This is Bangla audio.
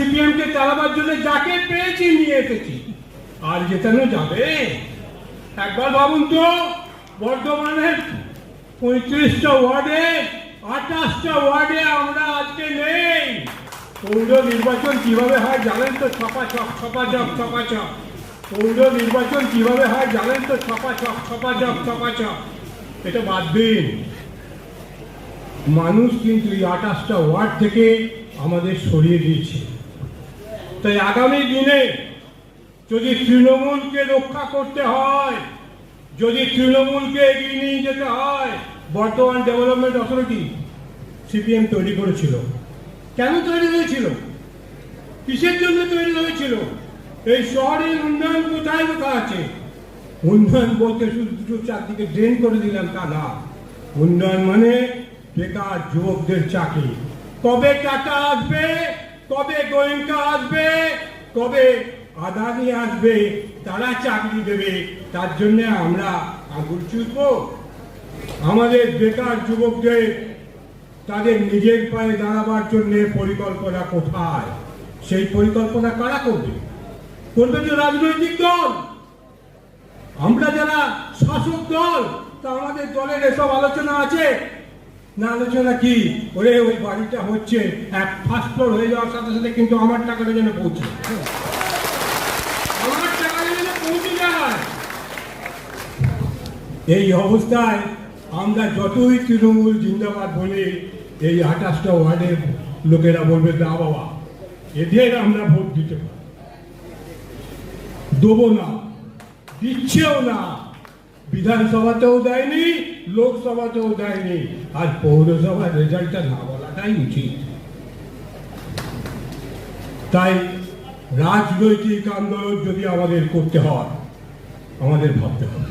সিপিএম কে চালাবার জন্য যাকে পেয়েছি নিয়ে এসেছি, আর জেতানো যাবে? একবার ভাবুন তো, বর্ধমানের 35টা ওয়ার্ডে 28টা ওয়ার্ডে আমরা আজকে নেই। পৌর নির্বাচন কিভাবে হয় জানেন তো? ছপাছপ ছপাছপ ছপাছপ। পৌর নির্বাচন কিভাবে হয় জানেন তো? ছপাছপ ছপাছপ ছপাছপ। এটা বাদ দিন, মানুষ কিন্তু এই 28টা ওয়ার্ড থেকে আমাদের সরিয়ে দিয়েছে। তাই আগামী দিনে যদি তৃণমূলকে রক্ষা করতে হয়, যদি তৃণমূলকে এগিয়ে নিয়ে যেতে হয়, বর্তমান ডেভেলপমেন্ট অথরিটি সিপিএম তৈরি করেছিল। কেন তৈরি হয়েছিল? কিসের জন্য তৈরি হয়েছিল? এই শহরের উন্নয়ন কোথায় কোথায় আছে? উন্নয়ন বলতে শুধু দুটো চারদিকে ড্রেন করে দিলাম তা না। উন্নয়ন মানে বেকার যুবকদের চাকরি। কবে টাটা আসবে, কবে গোয়েঙ্কা আসবে, কবে আদানি আসবে, তারা চাকরি দেবে, তার জন্য আমরা আঙুল চুলব? আমাদের বেকার যুবকদের তাদের নিজের পায়ে দাঁড়াবার জন্য পরিকল্পনা কোথায়? সেই পরিকল্পনা কারা করবে? করবে তো রাজনৈতিক দল। আমরা যারা শাসক দল, তা আমাদের দলের এসব আলোচনা আছে না? আলোচনা কি? ওরে ওই বাড়িটা হচ্ছে, এক ফার্স্ট ফ্লোর হয়ে যাওয়ার সাথে সাথে কিন্তু আমার টাকাটা যেন পৌঁছে, আমার টাকাটা যেন পৌঁছে যায়। এই অবস্থায় আমরা যতই তৃণমূল জিন্দাবাদ বলি, এই 28টা ওয়ার্ডের লোকেরা বলবে না বাবা, এদের আমরা ভোট দিতে পারি, দেবো না, দিচ্ছেও না। বিধানসভাতেও দেয়নি, লোকসভাতেও দেয়নি, আর পৌরসভার রেজাল্টটা না বলাটাই উচিত। তাই রাজনৈতিক আন্দোলন যদি আমাদের করতে হয়, আমাদের ভাবতে হবে